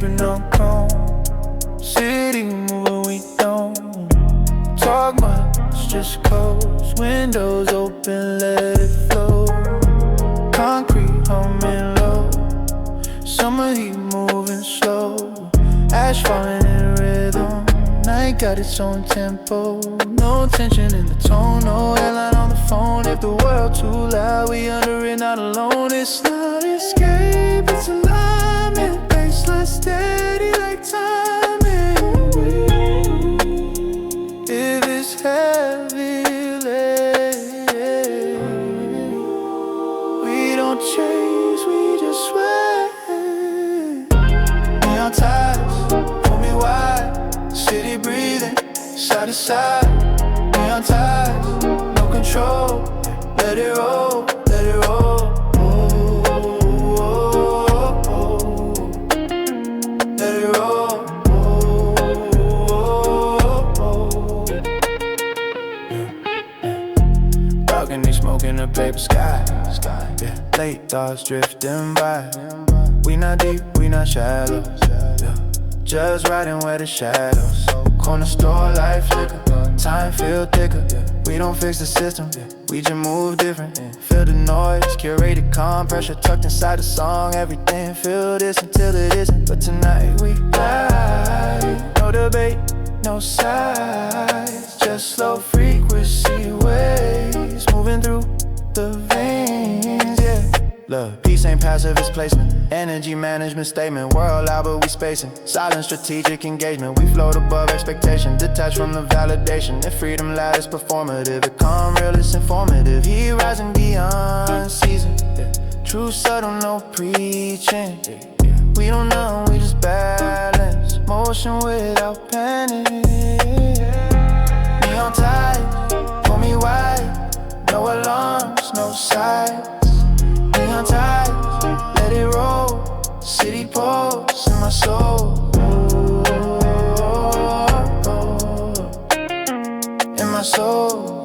sipping on chrome. City moving, we don't talk much, just close windows open, let it flow. Concrete humming low, summer heat moving slow. Ash falling in rhythm, night got its own tempo. No tension in the tone, no airline on the phone. If the world too loud, we under it, not alone. It's not escape, it's alignment. Baseline steady like timing. If it's heavy, we don't chase, we just sway. Neon ties, pull me wide. City breathing, side to side. Neon ties, no control. Let it roll, let it roll. Let it roll. Balcony smoking a paper sky. Yeah. Late thoughts drifting by. We not deep, we not shallow. Yeah. Just riding where the shadows. Corner store life flicker. Time feel thicker. We don't fix the system, we just move different. Feel the noise, curated calm, pressure tucked inside the song. Everything feel this until it isn't. But tonight we ride. No debate, no sides. Just slow frequency waves moving through the veins, yeah. Look, peace ain't passive, it's placement. Energy management statement. World out, but we spacing. Silent strategic engagement. We float above expectation. Detached from the validation. If freedom loud, it's performative. It calm, real, it's informative. He rising beyond season. True subtle, no preaching. We don't know, we just balance. Motion without panic. Neon tide, pull me wide. No alarms, no sights. Neon tides, let it roll. City pulse in my soul. In my soul.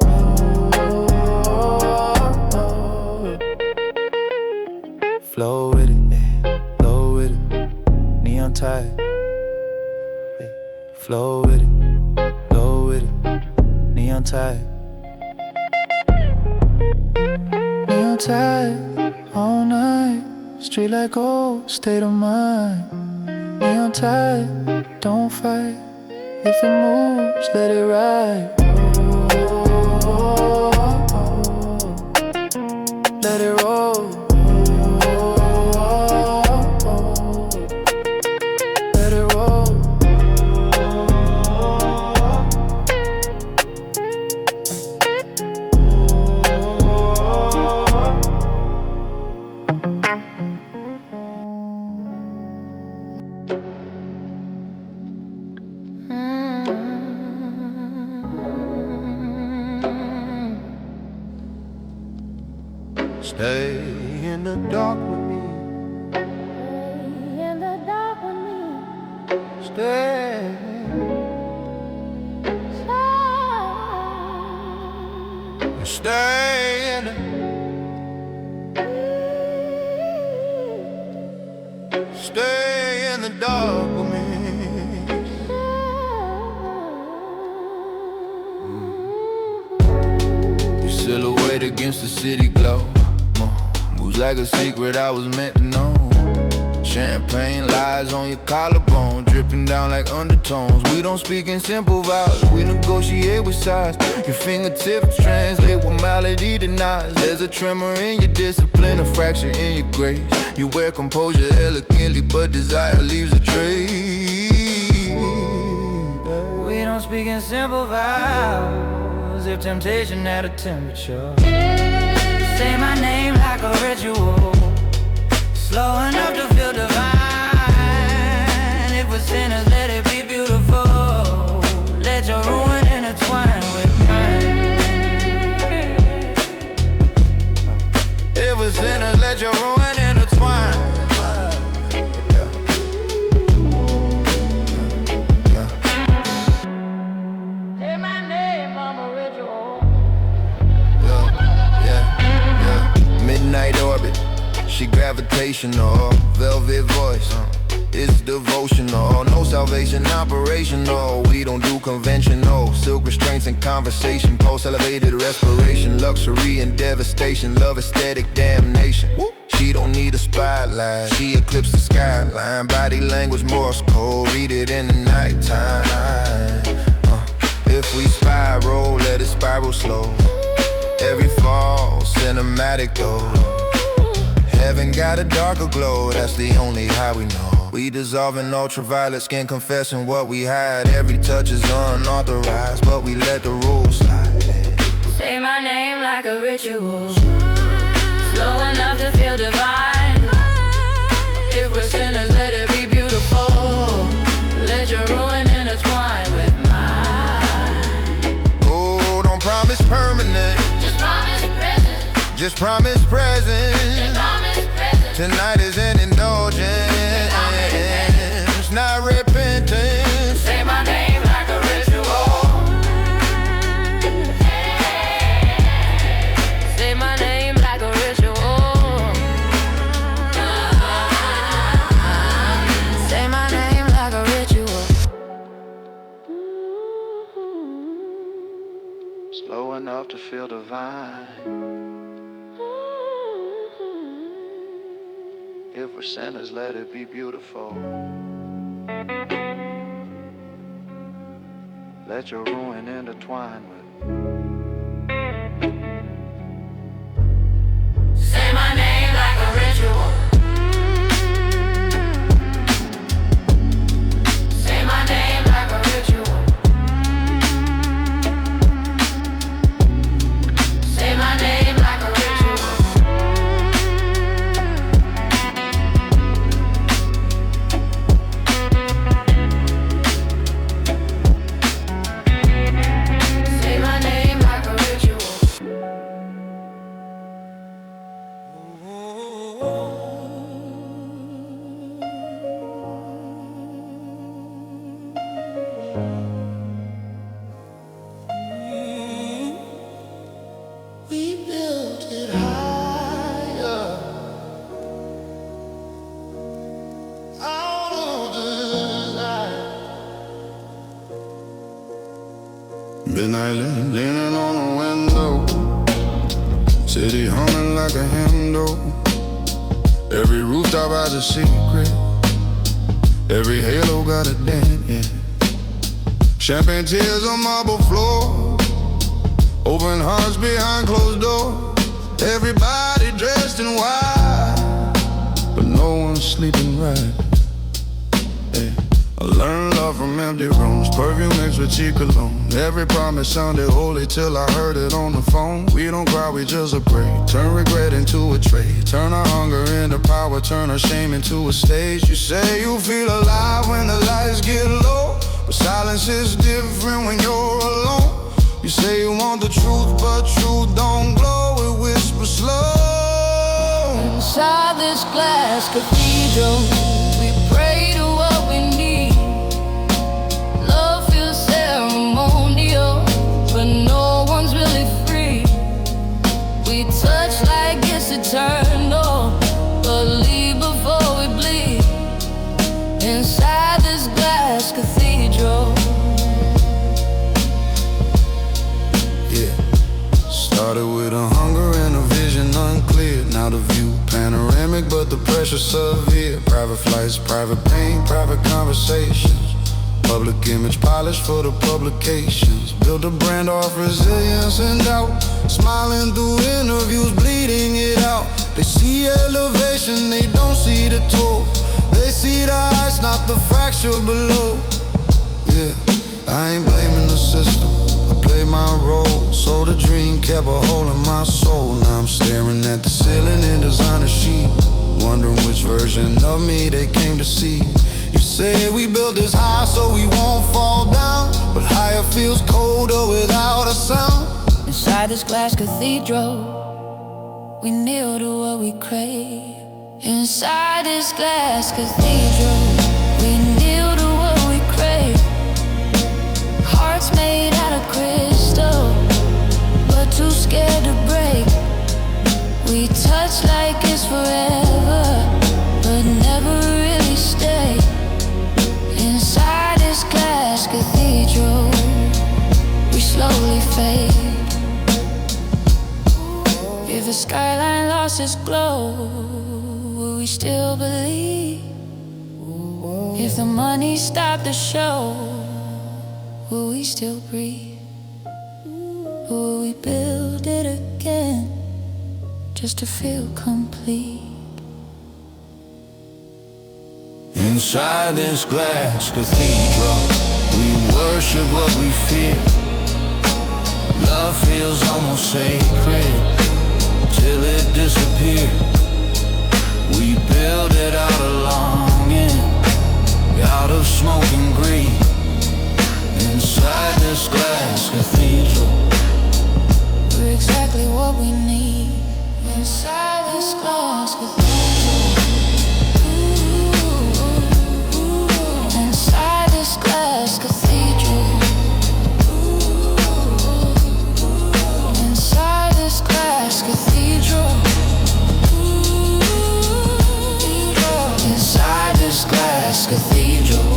Flow with it, flow with it. Neon tide, flow with it, flow with it. Neon tide. Neon tide. All night, street like gold, state of mind. Neon tide, don't fight. If it moves, let it ride. Let it roll. Let it roll. Stay in the dark with me. Stay in the dark with me. Stay. Stay in the. Stay in the dark with me. Your silhouette against the city glow. Moves like a secret I was meant to know. Champagne lies on your collarbone, dripping down like undertones. We don't speak in simple vows, we negotiate with size. Your fingertips translate what melody denies. There's a tremor in your discipline, a fracture in your grace. You wear composure elegantly, but desire leaves a trace. We don't speak in simple vows. If temptation had a temperature, say my name like a ritual, slow enough to feel divine. If we're sinners, let it be beautiful. Let your ruin intertwine with mine. If we're sinners, let your ruin intertwine. Say my name, I'm a ritual. Midnight orbit, she gravitational, velvet voice. It's devotional, no salvation operational. We don't do conventional silk restraints and conversation. Post-elevated respiration, luxury and devastation. Love aesthetic damnation. She don't need a spotlight, she eclipsed the skyline. Body language Morse code, read it in the nighttime. If we spiral, let it spiral slow. Every fall, cinematic though. Heaven got a darker glow, that's the only high we know. We dissolve in ultraviolet skin, confessing what we hide. Every touch is unauthorized, but we let the rules slide. Say my name like a ritual, slow enough to feel divine. If we're sinners, let it be beautiful. Let your ruin intertwine with mine. Oh, don't promise permanent, just promise present. just promise present. Just promise present. Tonight is an indulgence, not repentance. Say my name like a ritual. Say my name like a ritual. Say my name like a ritual. Slow enough to feel divine. If we're sinners, let it be beautiful. Let your ruin intertwine with. Say my name like a ritual. Say my name like a ritual. Say my name like a ritual. Say my name like a ritual. We built it higher out of desire. Midnight leaning on a window, city humming like a handle. Every rooftop has a secret, every halo got a dent, yeah. Champagne tears on marble floor, open hearts behind closed doors. Everybody dressed in white, but no one's sleeping right. Hey. I learned love from empty rooms, perfume mixed with cheap cologne. Every promise sounded holy till I heard it on the phone. We don't cry, we just pray. Turn regret into a trade, turn our hunger into power, turn our shame into a stage. You say you feel alive when the lights get low, but silence is different when you're alone. You say you want the truth, but truth don't glow, it whispers slow. Inside this glass cathedral, we pray to what we need. Love feels ceremonial, but no one's really free. We touch like it's eternal, but leave before we bleed. Inside this glass cathedral. Yeah, started with a hunger and a vision unclear. Now the view panoramic, but the pressure severe. Private flights, private pain, private conversations. Public image polished for the publications. Build a brand off resilience and doubt. Smiling through interviews, bleeding it out. They see elevation, they don't see the toll. They see the heights, not the fracture below. Yeah, I ain't blaming the system, I played my role. So the dream kept a hole in my soul. Now I'm staring at the ceiling in designer sheet, wondering which version of me they came to see. You say we built this high so we won't fall down, but higher feels colder without a sound. Inside this glass cathedral, we kneel to what we crave. Inside this glass cathedral, we kneel to what we crave. Hearts made out of crystal, but too scared to break. We touch like it's forever, but never really stay. skyline lost its glow, will we still believe? If the money stopped the show, will we still breathe? Or will we build it again just to feel complete? Inside this glass cathedral, we worship what we fear. Love feels almost sacred till it disappears. We build it out of longing, out of smoke and greed. Inside this glass cathedral, we're exactly what we need. Inside this glass cathedral. Inside this glass cathedral. Inside this glass cathedral. Inside this glass cathedral.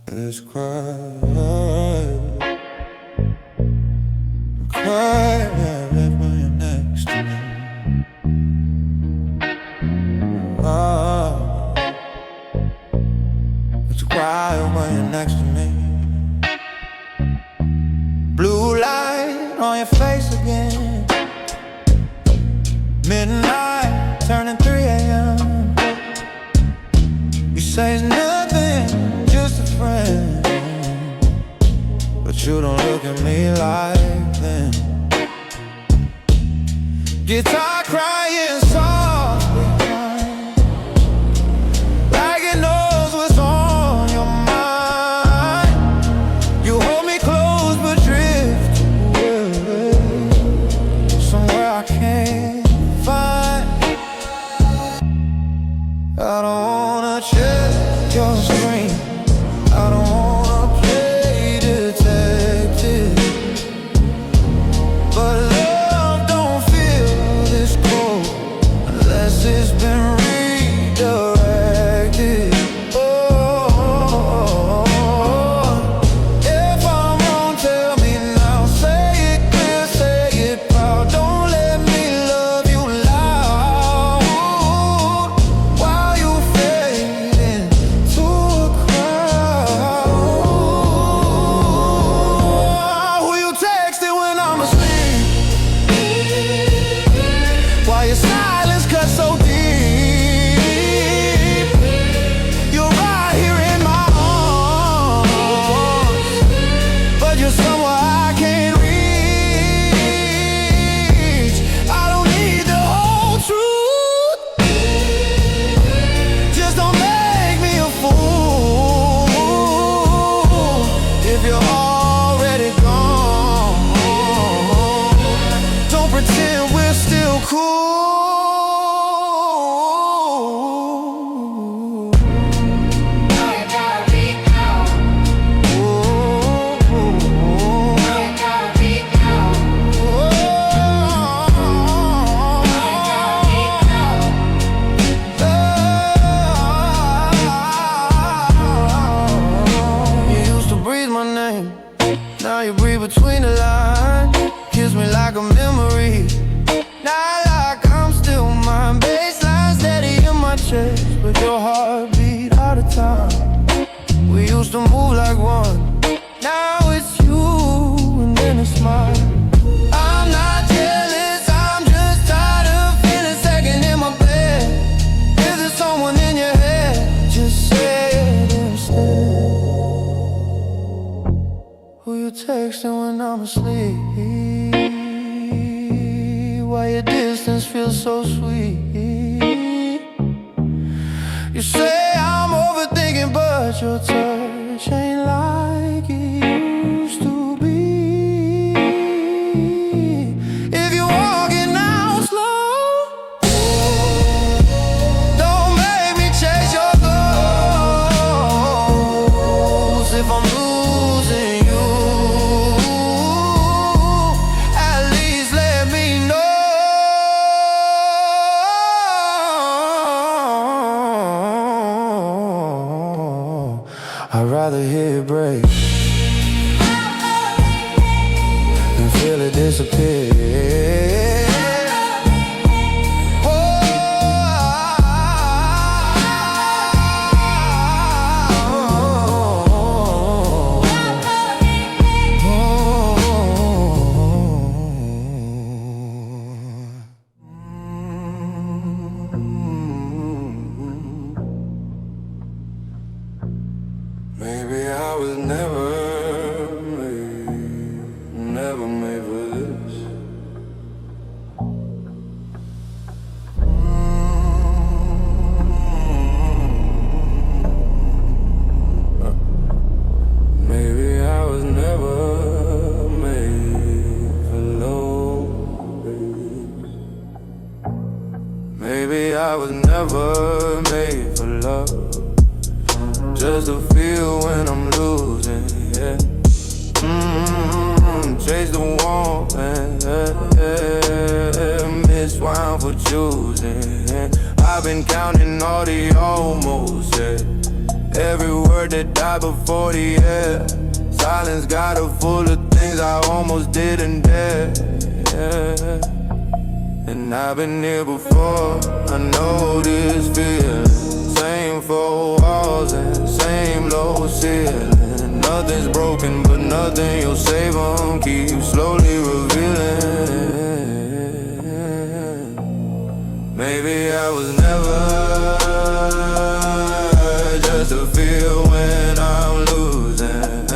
Let's cry, cry when you're next to me. Oh, let's cry when you're next to me. Blue light on your face again. Midnight turning 3 a.m. You say it's nothing, just a friend, but you don't look at me like them. Guitar crying softly, like it knows what's on your mind. You hold me close but drift away, somewhere I can't find. I don't wanna check your screen, I don't wanna play detective, but love don't feel this cold unless it's been redirected. Oh, if I'm wrong, tell me now. Say it clear, say it proud. Don't let me love you loud while you fade into a crowd. Who you texting when I'm asleep? Why your silence cuts so deep? You're right here in my arms, but you're somewhere I can't reach. I don't need the whole truth, just don't make me a fool. If you're already gone, don't pretend we're still cool. You used to breathe my name, now you breathe between the lines. Kiss me like a memory, not like I'm still mine. Baseline steady in my chest, but your heartbeat out of time. We used to move like one, now it's you and then it's mine. I'm not jealous, I'm just tired of feeling second in my bed. If there's someone in your head, just say it instead. Who you texting when I'm asleep? Why your distance feels so sweet? You say I'm overthinking, but your touch ain't like it used to be. If you're walking out slow, don't make me I'd rather hear it break than feel it disappear. Maybe I was never made for this. Maybe I was never made for love. Maybe I was never made for love. Just to feel when I'm losing, yeah. Chase the warmth, miss wine for choosing, yeah. I've been counting all the almost, yeah. Every word that died before the air. Silence got her full of things I almost didn't dare, yeah. And I've been here before, I know this feeling. Same four walls and same low ceiling. Nothing's broken, but nothing you'll save them. Keep slowly revealing. Maybe I was never just to feel when I'm losing.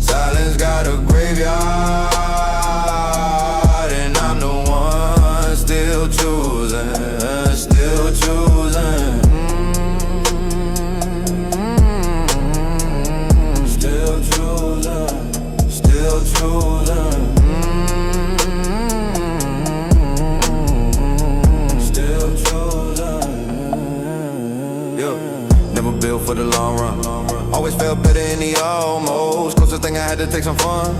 Silence got a graveyard, and I'm the one still choosing, still choosing. For the long run, always felt better in the almost. Closest thing I had to take some fun.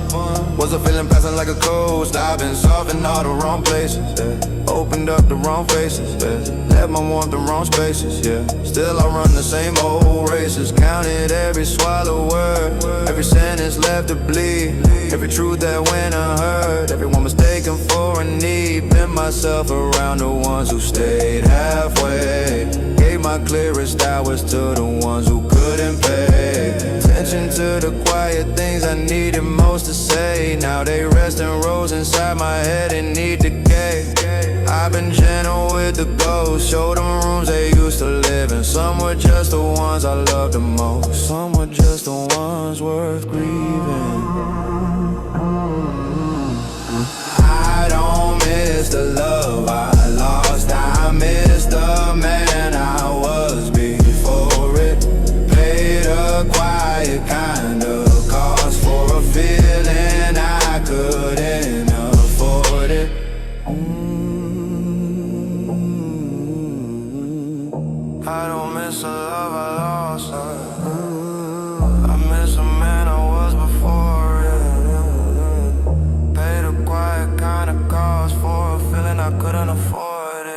Was a feeling passing like a coast. I've been soft in all the wrong places, yeah. Opened up the wrong faces, yeah. Left my warmth the wrong spaces, yeah. Still I run the same old races. Counted every swallow word, every sentence left to bleed, every truth that went unheard, everyone mistaken for a need. Bent myself around the ones who stayed halfway. Gave my clearest hours to the ones who couldn't pay attention to the quiet things I needed most to say. Now they rest in rows inside my head and need decay. I've been gentle with the ghosts, showed them rooms they used to live in. Some were just the ones I loved the most, some were just the ones worth grieving. I don't miss the love I lost, I miss the man I was before it. Paid a quiet kind of cost for a feeling I couldn't afford it. I don't miss the love I lost, I miss the man I was before it. Paid a quiet kind of cost for a feeling I couldn't afford it.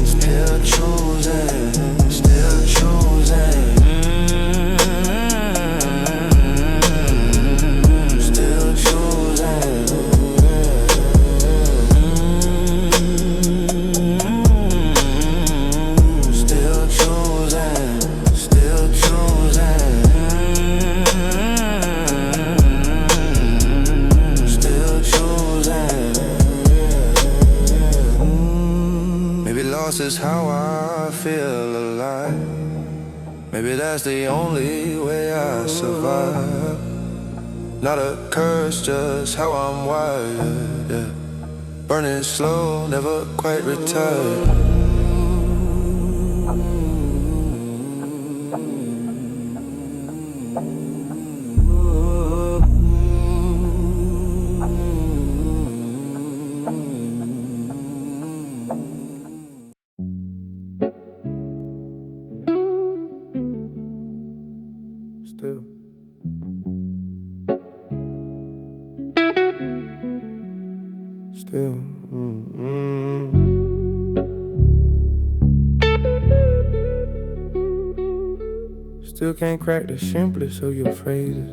Still choosing, still choosing. Still choosing. Still choosing, still choosing. Still choosing. Maybe loss is how I feel alive. Maybe that's the only way I survive. Not a curse, just how I'm wired, yeah. Burning slow, never quite retired. Still. Still. Still can't crack the simplest of your phrases.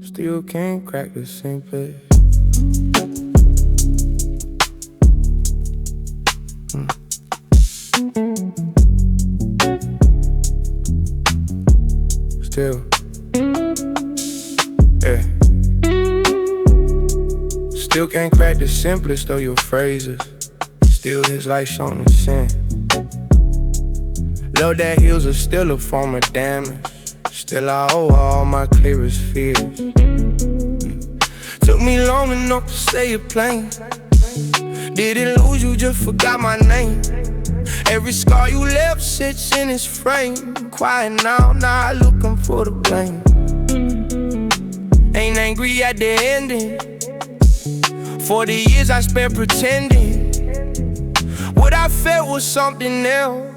Still can't crack the simplest. Still, yeah. Still can't crack the simplest of your phrases. Still his life on the sin. Love that heals are still a form of damage. Still I owe her all my clearest fears. Took me long enough to say it plain. Didn't lose you, just forgot my name. Every scar you left sits in its frame. Quiet now, not looking for the blame. Ain't angry at the ending. 40 years I spent pretending. What I felt was something else.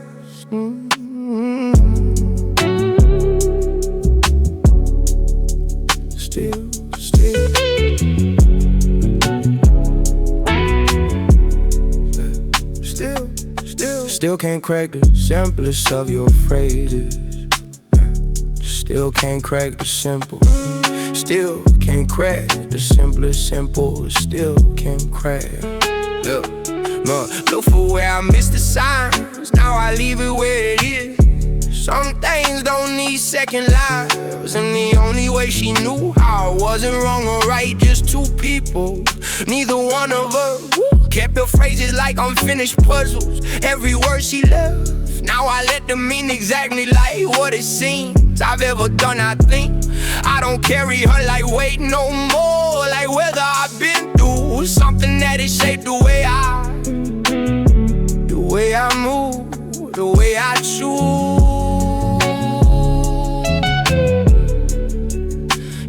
Still can't crack the simplest of your phrases. Still can't crack the simple. Still can't crack the simplest simple. Still can't crack. Look for where I missed the signs. Now I leave it where it is. Some things don't need second lives. And the only way she knew how it wasn't wrong or right, just two people, neither one of us. Kept her phrases like unfinished puzzles. Every word she left, now I let them mean exactly like what it seems I've ever done. I think I don't carry her like weight no more. Like whether I've been through something that has shaped the way I move, the way I choose.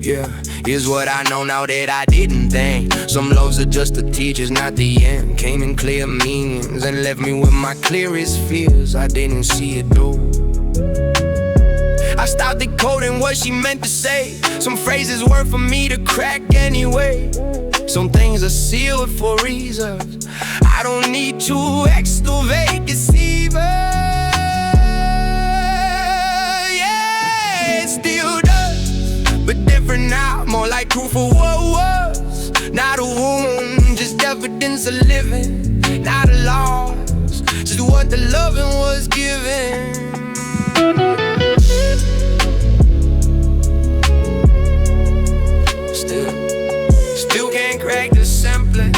Yeah, here's what I know now that I didn't think. Some loves are just the teachers, not the end. Came in clear meanings and left me with my clearest fears. I didn't see it though. I stopped decoding what she meant to say. Some phrases weren't for me to crack anyway. Some things are sealed for reasons. I don't need to excavate, deceiver. Yeah, it still does, but different now. More like proof of what was. Not a wound, just evidence of living. Not a loss, just what the loving was given. Still can't crack the simplest.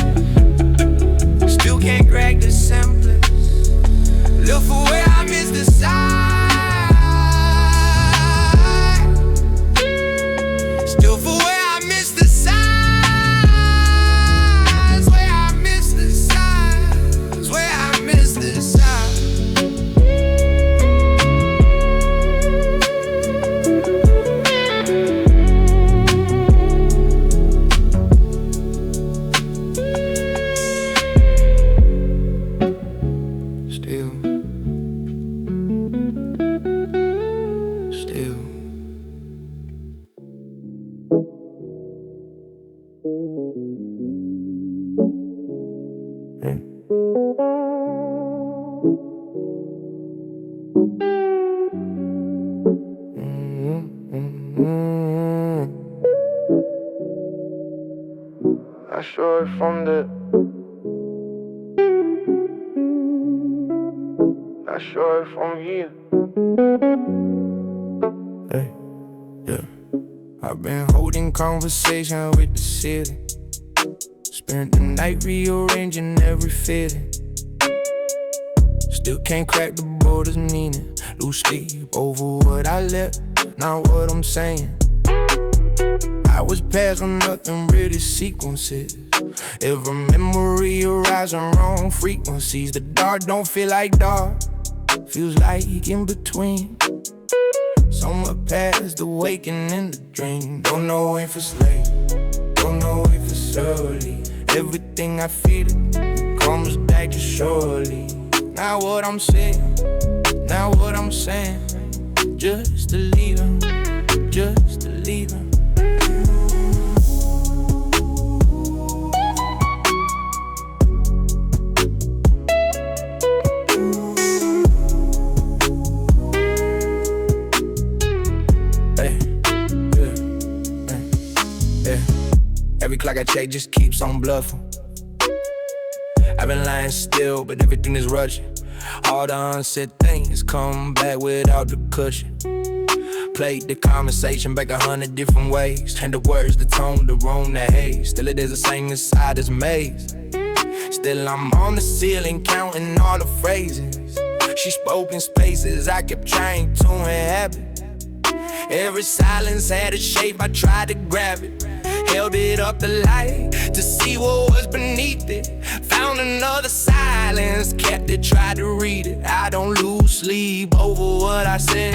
Still can't crack the simplest. Look for where I missed the sign. Still for where I missed the signs. Where I missed the signs. Where I missed the signs. I saw it from the. I saw it from here. Hey, yeah. I've been holding conversation with the city. Spent the night rearranging every fitting. Still can't crack the border's meaning. Lose sleep over what I left, not what I'm saying. I was past when nothing really sequences. Every memory arrives on wrong frequencies. The dark don't feel like dark, feels like in between. Somewhere past the waking and the dream. Don't know if it's late, don't know if it's early. Everything I feel it comes back just surely. Now what I'm saying, now what I'm saying. Just to leave him, just to leave him. like a check just keeps on bluffing. I've been lying still, but everything is rushing. All the unsaid things come back without the cushion. Played the conversation back 100 different ways. And the words, the tone, the room, the haze. Still it is the same inside this maze. Still I'm on the ceiling counting all the phrases she spoke in spaces I kept trying to inhabit. Every silence had a shape, I tried to grab it. Held it up the light to see what was beneath it. Found another silence, kept it, tried to read it. I don't lose sleep over what I said.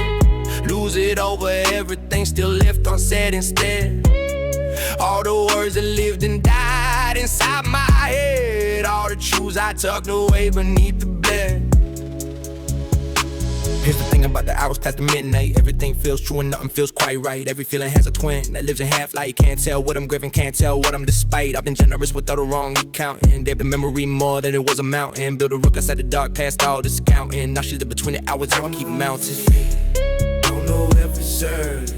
Lose it over everything still left unsaid instead. All the words that lived and died inside my head. All the truths I tucked away beneath the bed. Here's the thing about the hours past the midnight. Everything feels true and nothing feels quite right. Every feeling has a twin that lives in half light. Can't tell what I'm grieving, can't tell what I'm despite. I've been generous without a wrong accounting. They've been memory more than it was a mountain. Build a rook outside the dark past all this counting. Now she's between the hours, how I keep mounting. Don't know if it's early.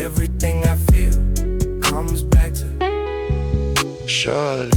Everything I feel comes back to surely.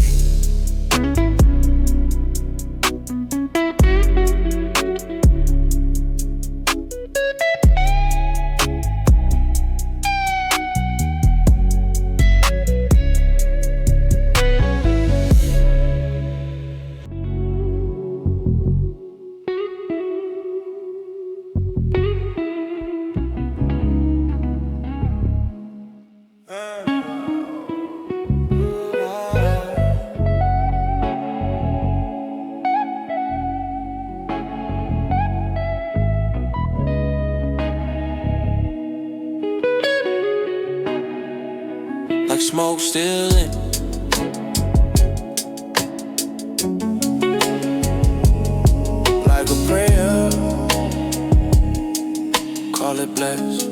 like smoke still in. Like a prayer, call it blessed.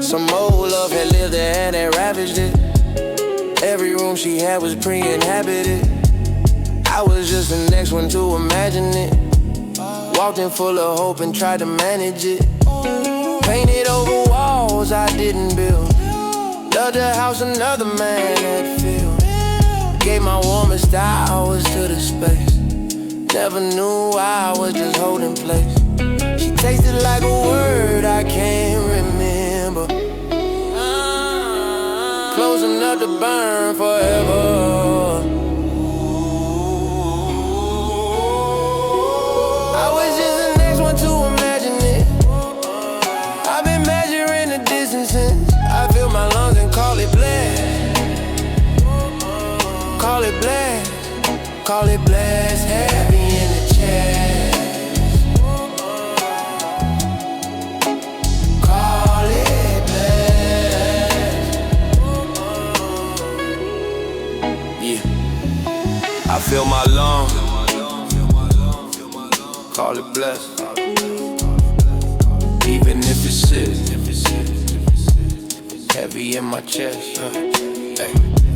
Some old love had lived there and they ravaged it. Every room she had was pre-inhabited. I was just the next one to imagine it. Walked in full of hope and tried to manage it. Painted over walls I didn't build. Loved the house another man had filled. Gave my warmest hours to the space. Never knew I was just holding place. She tasted like a word I can't remember. Close enough to burn forever. I was just the next one to imagine it. I've been measuring the distances. I fill my lungs and call it blessed. Call it blessed. Call it blessed. Heavy in the chest. I feel my lungs, call it blessed. Even if it's sick, heavy in my chest.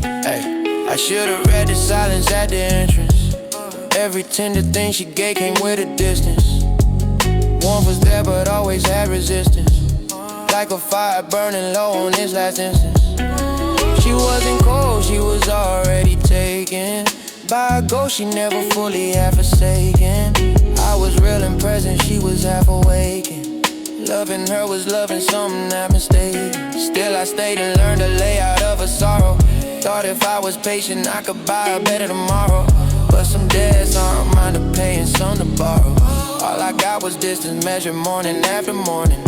I should've read the silence at the entrance. Every tender thing she gave came with a distance. Warmth was there but always had resistance. Like a fire burning low on this last instance. She wasn't cold, she was already taken. By a ghost she never fully had forsaken. I was real and present, she was half awakened. Loving her was loving something not mistaken. Still I stayed and learned the layout of her sorrow. Thought if I was patient I could buy a better tomorrow. But some debts aren't mine to pay and some to borrow. All I got was distance measured morning after morning.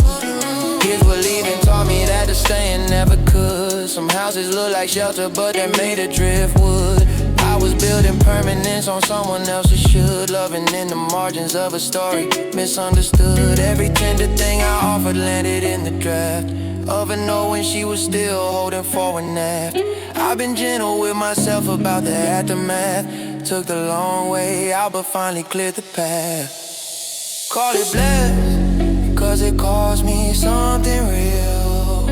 Kids were leaving, taught me that to staying never could. Some houses look like shelter but they're made of driftwood. I was building permanence on someone else's should. Loving in the margins of a story, misunderstood. Every tender thing I offered landed in the draft of a no when she was still holding forward aft. I've been gentle with myself about the aftermath. Took the long way out but finally cleared the path. Call it blessed, because it cost me something real.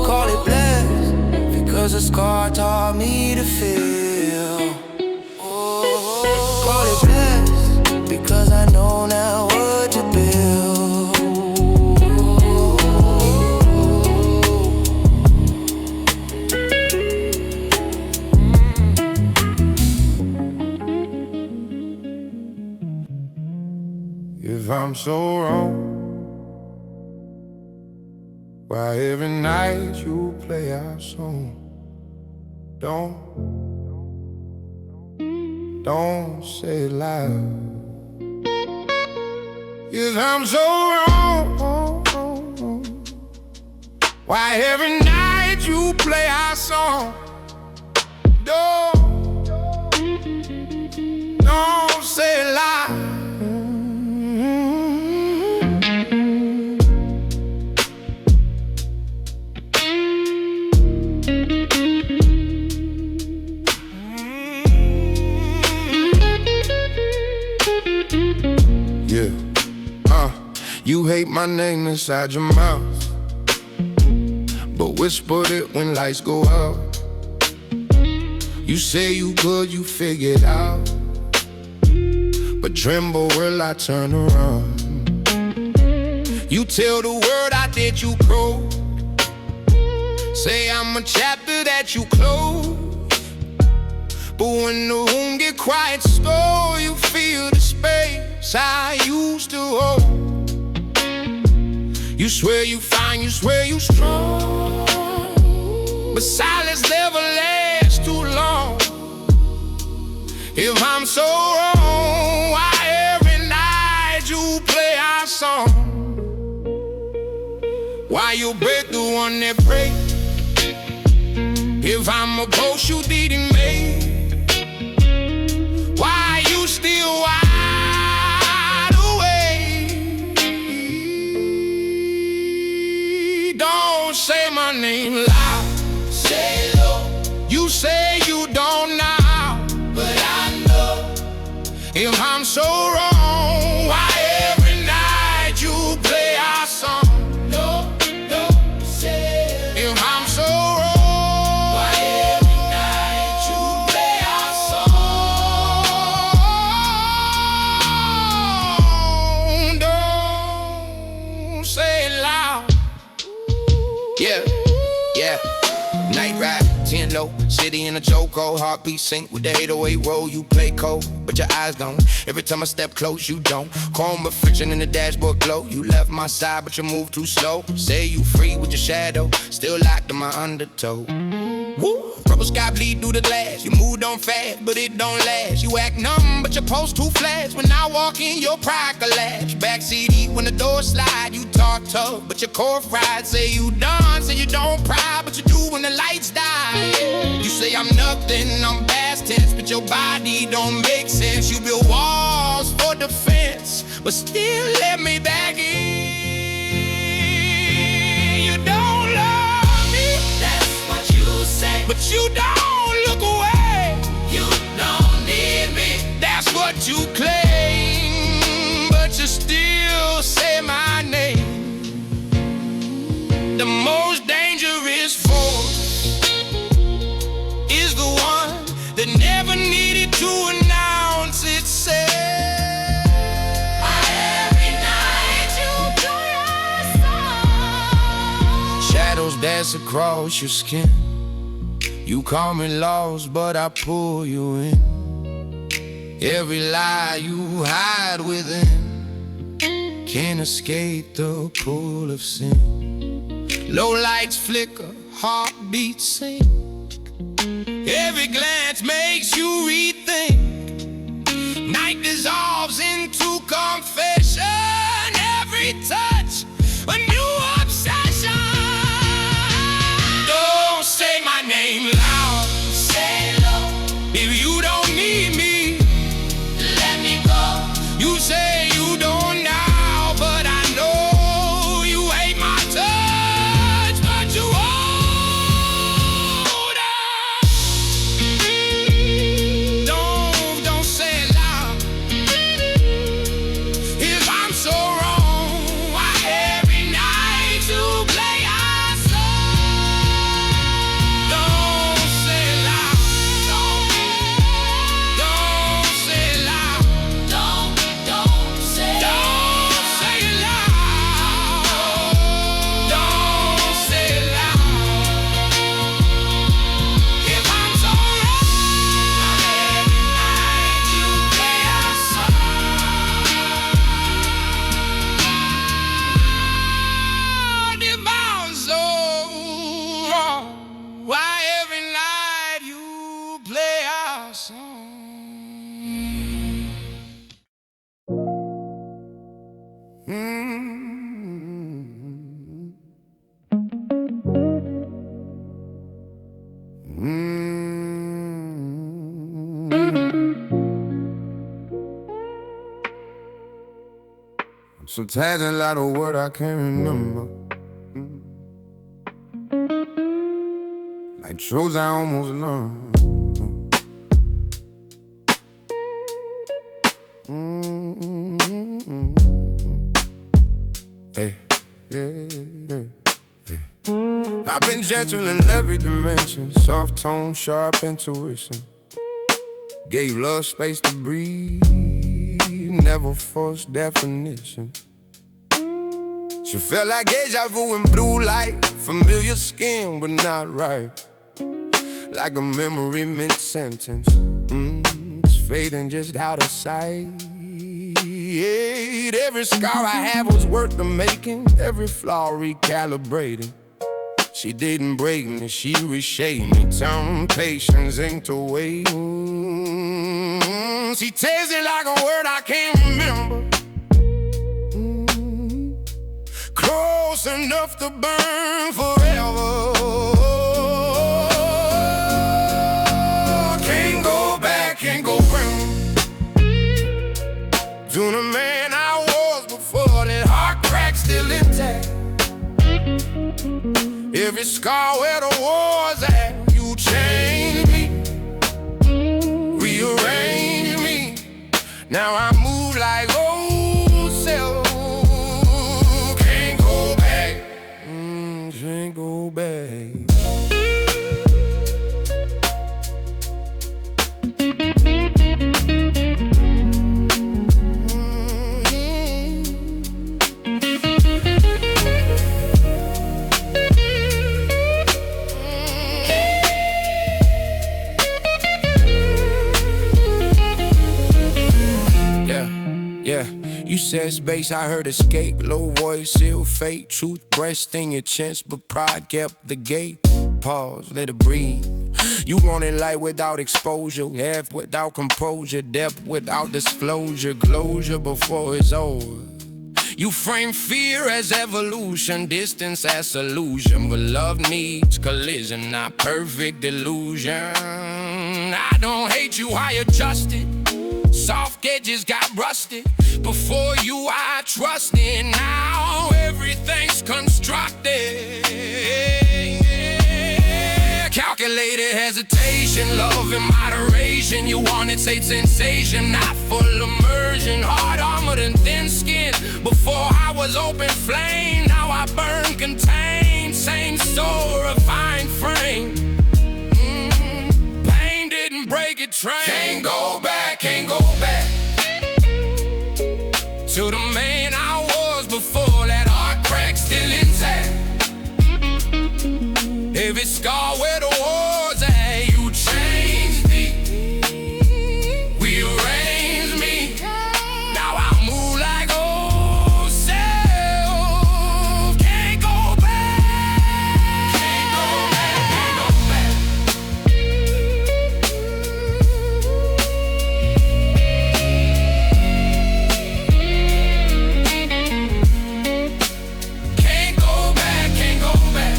Call it blessed, because 'cause a scar taught me to feel. Call it blessed, because I know now what to build. If I'm so wrong, why every night you play our song? Don't say it loud. If I'm so wrong, why every night you play our song? Don't say it loud. You hate my name inside your mouth, but whispered it when lights go out. You say you good, you figured out, but tremble will I turn around. You tell the world I did you crow, say I'm a chapter that you close. But when the room get quiet slow, you feel the space I used to hold. You swear you fine, you swear you strong, but silence never lasts too long. If I'm so wrong, why every night you play our song? Why you break the one that break? If I'm a ghost you didn't make, why you still wide awake? Don't say my name loud, say low. You say you don't now, but I know. If I'm so wrong, why every night you play our song? No, say it. If I'm so wrong, why every night you play our song? Don't say it loud. Yeah, night ride, 10 low, city in a chokehold, heartbeat sync with the 808 roll. You play cold, but your eyes don't. Every time I step close, you don't. Chrome reflection in the dashboard glow. You left my side, but you move too slow. Say you free with your shadow, still locked in my undertow. Woo! Purple sky bleed through the glass. You moved on fast, but it don't last. You act numb, but your post too flash. When I walk in, your pride collapse. Backseat eat when the door slide. You talk tough, but your core fried. Say you done, say you don't cry, but you do when the lights die. You say I'm nothing, I'm past tense, but your body don't make sense. You build walls for defense, but still let me back in. You don't love me, that's what you say, but you don't look away. You don't need me, that's what you claim, but you still say my name. The most dangerous force is the one that never needed to announce itself. Every night you play our song. Shadows dance across your skin. You call me lost, but I pull you in. Every lie you hide within can't escape the pull of sin. Low lights flicker, heartbeats sink. Every glance makes you rethink. Night dissolves into confession. Every touch, a new obsession. Don't say my name loud, say low. If you don't need me, let me go. You say you don't now, but I know you hate my touch, but you hold on. Don't say it loud. If I'm so wrong, why every night you play our song? Don't Sometimes a lot of word I can't remember. Like truths I almost learned. Hey, yeah. I've been gentle in every dimension, soft tone, sharp intuition. Gave love space to breathe, never forced definition. She felt like deja vu in blue light, familiar skin but not right. Like a memory mid-sentence, it's fading just out of sight. Every scar I have was worth the making, every flaw recalibrating. She didn't break me, she reshaped me, turned patience into waiting. She tells it like a word I can't remember. Close enough to burn forever. Can't go back, can't go back to the man I was before. That heart crack still intact. Every scar where the war's at. You changed me, rearranged me. Now I move like old self. Can't go back, can't go back. Yeah, you said space, I heard escape. Low voice, seal fate. Truth pressed in your chest, but pride kept the gate. Pause, let it breathe. You wanted light without exposure, half without composure, depth without disclosure, closure before it's over. You frame fear as evolution, distance as illusion, but love needs collision, not perfect illusion. I don't hate you, I adjusted. Soft edges got rusted. Before you I trusted. Now everything's constructed. Calculated hesitation, love in moderation. You wanted state sensation, not full immersion. Hard armored and thin skin. Before I was open flame, now I burn contained. Same soul, refined frame. Pain didn't break it, train. Can't go back, can't go back to the man I was before. That heart crack still intact. Every scar where the war's at. You changed me, rearranged me. Now I move like old self. Can't go back, can't go back, can't go back. Can't go back, can't go back.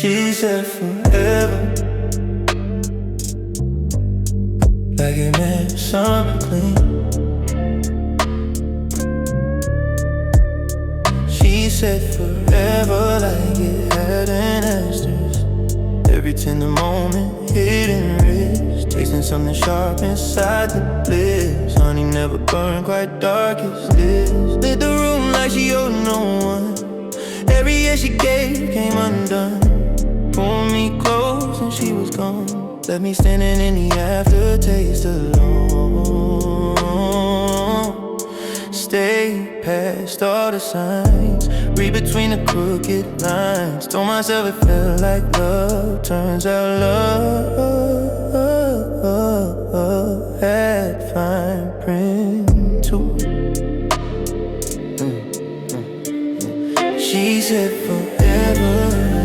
She said forever, like it meant something clean. She said forever, like it had an asterisk. Every tender moment, hidden wrist, tasting something sharp inside the bliss. Honey never burned quite dark as this. Lit the room like she owed no one. Every year she gave came undone. Pulled me close and she was gone. Left me standing in the aftertaste alone. Stay past all the signs, read between the crooked lines. Told myself it felt like love. Turns out love had fine print too. She said forever,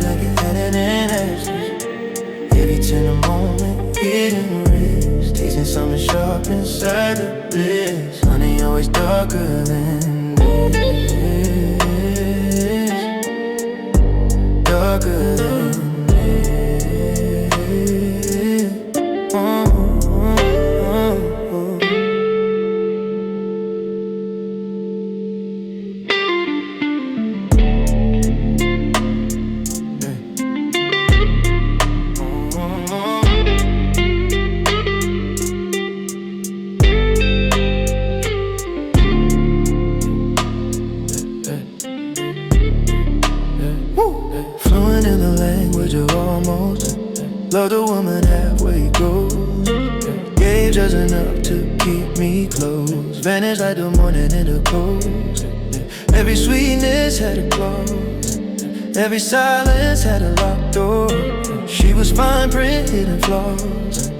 like it had an answer. Every tender moment, hidden wrist, tasting something sharp inside the bliss. Honey always darker than this, darker than this. Fluent in the language of almost. Love the woman halfway goes. Gave just enough to keep me close. Vanished like the morning in the coast. Every sweetness had a clause. Every silence had a locked door. She was fine print, hidden flaws.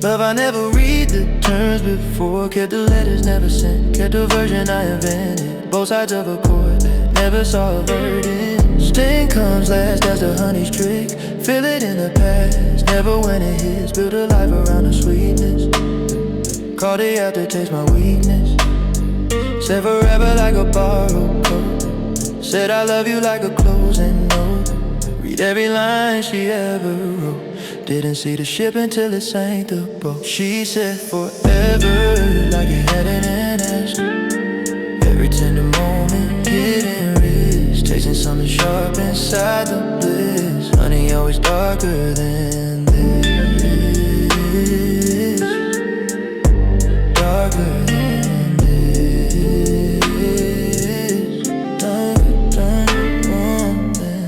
Love I never read the terms before. Kept the letters never sent. Kept the version I invented. Both sides of a chord, never saw a verdict. Sting comes last, that's the honey's trick. Feel it in the past, never when it hits. Build a life around the sweetness. Call the aftertaste my weakness. Said forever like a borrowed coat. Said I love you like a closing note. Read every line she ever wrote. Didn't see the ship until it sank the boat. She said forever, like it had an answer. Every tender moment, hidden wrist, tasting something sharp inside the bliss. Honey always darker than this, darker than this, darker than this.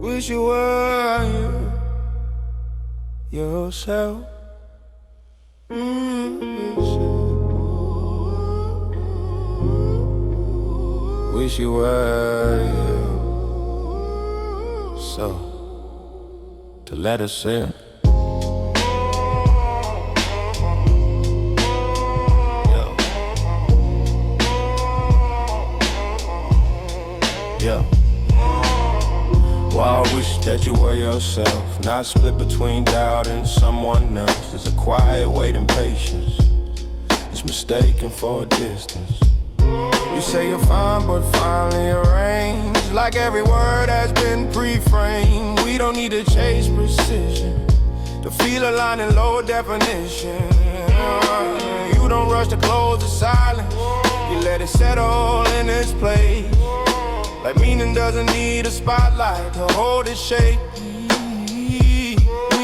Wish you were yourself. Wish you were so to let us in. Yeah. Well, I wish that you were yourself, not split between doubt and someone else. There's a quiet waiting patience. It's mistaken for a distance. You say you're fine, but finally arranged. Like every word has been pre-framed. We don't need to chase precision to feel a line in low definition. You don't rush to close the silence. You let it settle in its place. Like meaning doesn't need a spotlight to hold its shape. We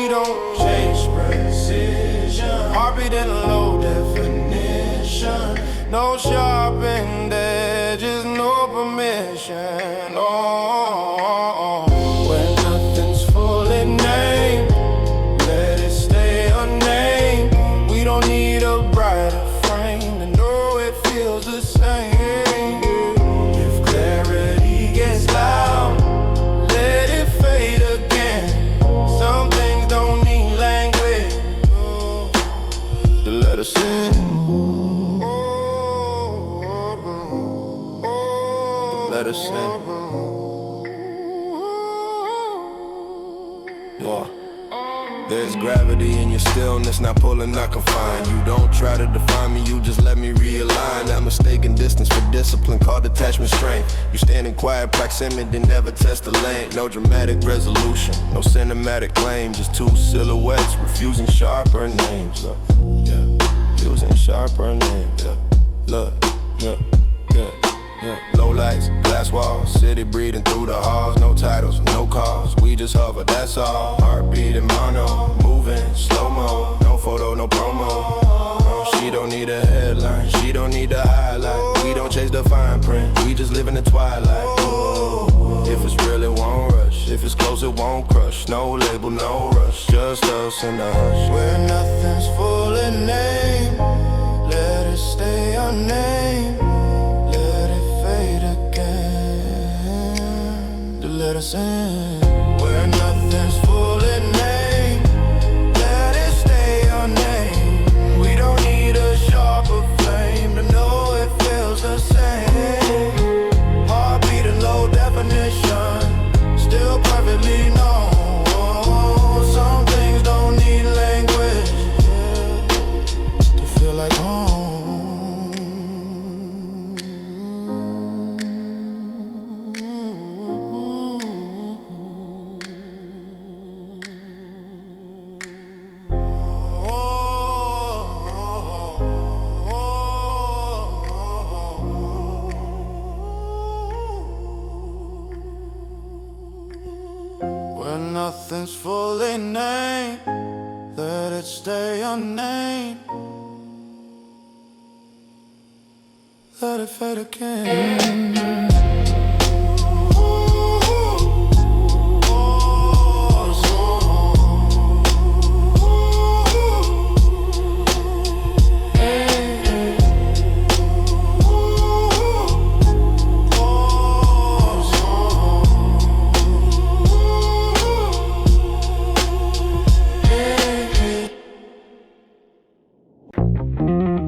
don't chase precision. Heartbeat in low definition. No sharpened edges, no permission. Oh, when nothing's fully named, let it stay unnamed. We don't need a brighter frame to know it feels the same. Whoa. There's gravity in your stillness, not pulling, not confined. You don't try to define me, you just let me realign. That mistaken distance for discipline called detachment strength. You stand in quiet proximity, never test the length. No dramatic resolution, no cinematic claim. Just two silhouettes refusing sharper names. Using sharper names. Look, yeah. Low lights, glass walls, city breathing through the halls. No titles, no calls, we just hover, that's all. Heartbeat in mono, moving slow-mo. No photo, no promo. She don't need a headline, she don't need a highlight. We don't chase the fine print, we just live in the twilight. If it's real, it won't rush. If it's close, it won't crush. No label, no rush, just us in the hush. Where nothing's full in name, let it stay unnamed. Let us in. Where nothing's full in name, let it stay unnamed. We don't need a sharper flame to know it feels the same. Heartbeat in low definition, still perfectly known. Some things don't need language to feel like home. Nothing's fully named, let it stay unnamed. Let it fade again. Thank you.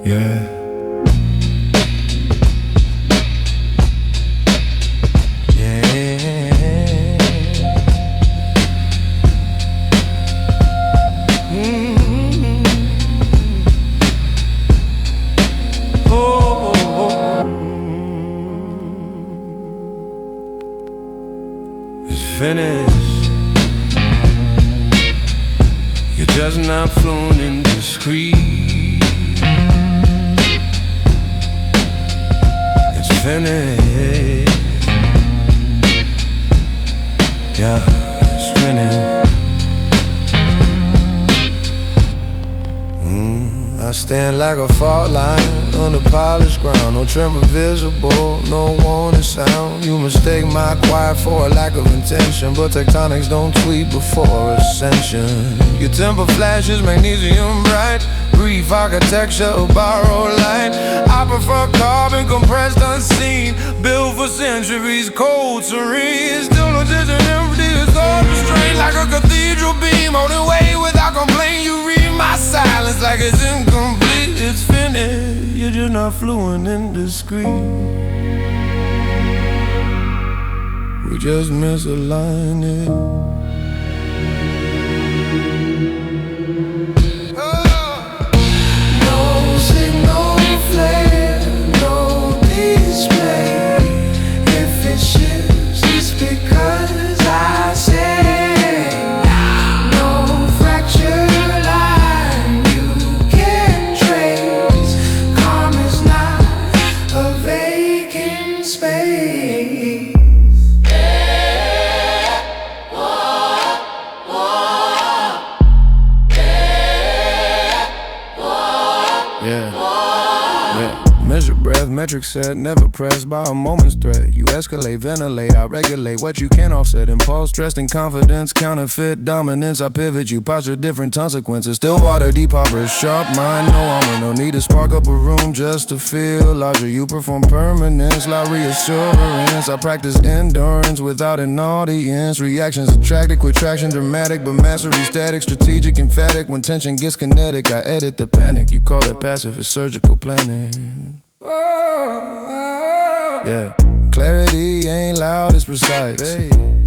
Yeah. Finished. You're just not flown and discreet. It's finished. Yeah, it's finished. I Stand like a fault line on the polished ground. No tremor visible, no warning sound. You mistake my quiet for a lack of intention, but tectonics don't tweet before ascension. Your temper flashes magnesium bright, brief architecture of borrowed light. I prefer carbon compressed unseen, built for centuries, cold serene. Stillness isn't empty, it's all restrained like a cathedral beam, holding weight without complaint. You read my silence like it's incomplete, it's finished. You're just not fluent and discreet. We just misalign it. No signal flare, no display. If it shifts, it's because I say no fracture line you can't trace. Calm is not a vacant space. Measure breath, metric set, never pressed by a moment's threat. You escalate, ventilate, I regulate what you can offset. Impulse, dressed in confidence, counterfeit dominance. I pivot, you posture different consequences. Still water, deep harbor, sharp mind, no armor. No need to spark up a room just to feel larger. You perform permanence, like reassurance. I practice endurance without an audience. Reactions attracted, quick traction, dramatic, but mastery static. Strategic, emphatic, when tension gets kinetic. I edit the panic, you call it passive, it's surgical planning. Yeah, clarity ain't loud, it's precise.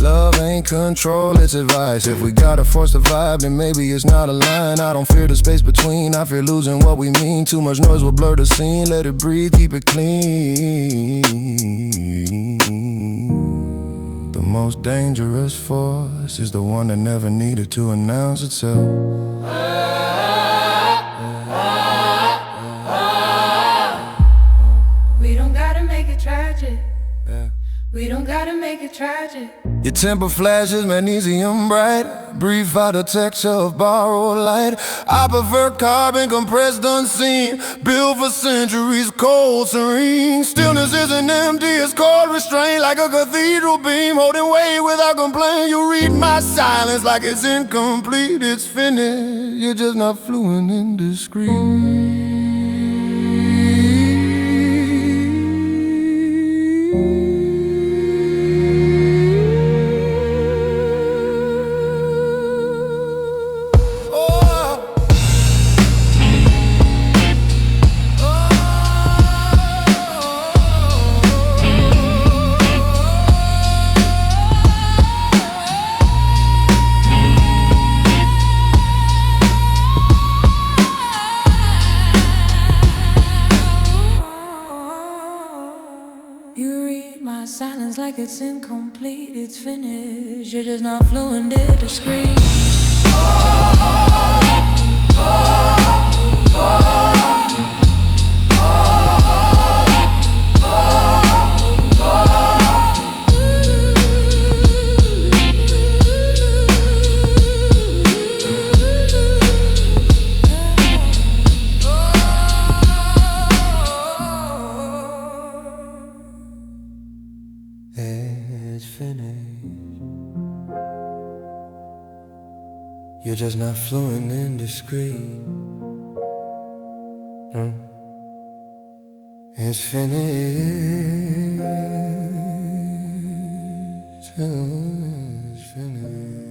Love ain't control, it's advice. If we gotta force the vibe, then maybe it's not a line. I don't fear the space between, I fear losing what we mean. Too much noise will blur the scene, let it breathe, keep it clean. The most dangerous force is the one that never needed to announce itself. We don't gotta make it tragic. Your temper flashes magnesium bright, brief architecture of borrowed light. I prefer carbon compressed unseen, built for centuries, cold serene. Stillness isn't empty, it's cold restrained like a cathedral beam, holding weight without complaint. You read my silence like it's incomplete, it's finished. You're just not fluent and discreet. Silence like it's incomplete, it's finished. You're just not fluent and discreet. It's finished. You're just not fluent and discreet. It's finished. It's finished.